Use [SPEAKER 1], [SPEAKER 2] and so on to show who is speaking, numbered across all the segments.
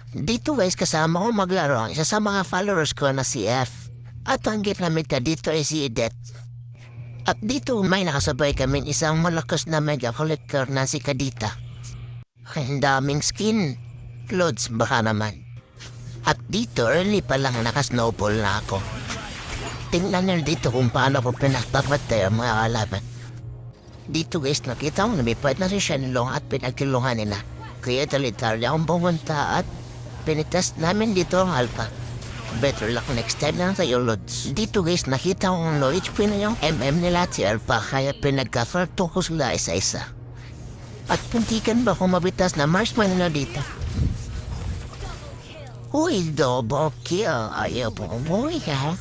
[SPEAKER 1] Dito guys, kasama ko maglaro ang isa sa mga followers ko na si F. At ang ginamit ka dito ay si Edet. At dito may nakasabay kami isang malakas na mega collector na si Kadita. Ang daming skin. Clothes baka naman. At dito early pa lang nakasnowball na ako. Tingnan nyo dito kung paano ko pinagpapatay ang mga kalaban. Dito guys, nakita ko lumipad na si Shenlong at pinagtulungan nila. Kaya talitarya akong pumunta at pinitest namin dito ang alpha. Better luck next time lang sa'yo, Lods. Dito guys, nakita ko ang low HP na yung nila at si alpha kaya pinagka-farto ko sila isa-isa. At puntikan ba kung mabitas na marksman nila dito? Uy, double kill. Ayaw po umuwi ka.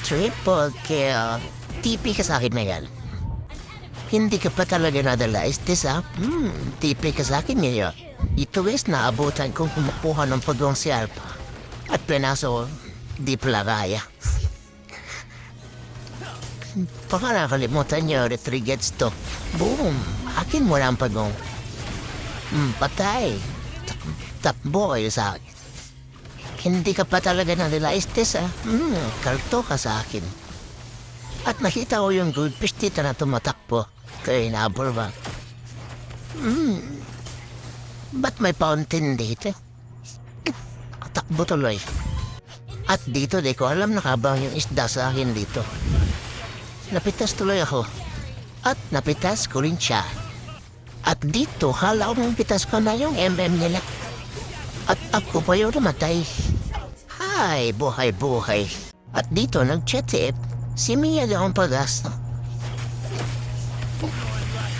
[SPEAKER 1] Triple kill. TP ka sa akin na yan. Hindi ka pa talaga nadala, Estes ha? TP ka sa akin ngayon. Ito guys, naabutan kong kumukuha ng pagong si Alpha. At penaso, di pala kaya. Baka nakalimutan niyo, retry gets to. Boom! Akin mo na ang pagong. Patay. Takbo kayo sa akin. Hindi ka pa talaga nadala, Estes ha? Kalto ka sa akin. At nakita ko yung goldfish dito na tumatakbo. Kaya inabol ba? Ba't may fountain dito? Takbo tuloy. At dito di ko alam nakabang yung isda sa akin dito. Napitas tuloy ako. At napitas ko rin siya. At dito hala ko pitas ko na yung nila. At ako pa yung namatay. Hay, buhay. At dito nag-chat si Mia daw ang pag-asa.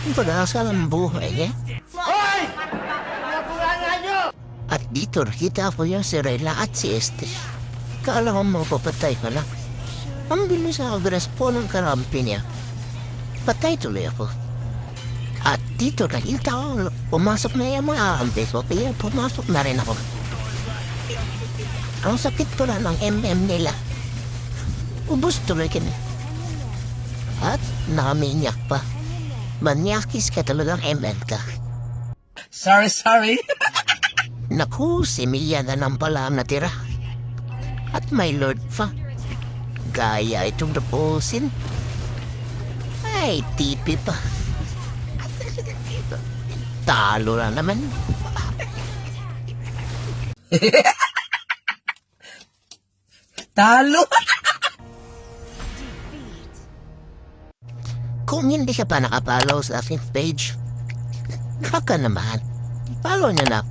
[SPEAKER 1] Ang pag-asa ng buhay, eh? Hoy! Nakulangan nyo! At dito nakita ko yung si Reyla at si Este. Kala ko mapapatay ka lang. Ang bilis ako respawn ng karampi niya. Patay tuloy ako. At dito nakita ko pumasok na yung mga kampi ko kaya pumasok na rin ako. Ang sakit pala ng nila. Ubus tuloy kami. At nakaminyak pa. Manyakis ka talagang ka.
[SPEAKER 2] Sorry.
[SPEAKER 1] Naku, si Mia na nang pala ang natira. At may lord pa. Gaya itong napusin. Ay, tipi pa. Talo na naman.
[SPEAKER 2] Talo!
[SPEAKER 1] Kung hindi ka pa nakapollow sa aking page, baka naman, follow nyo na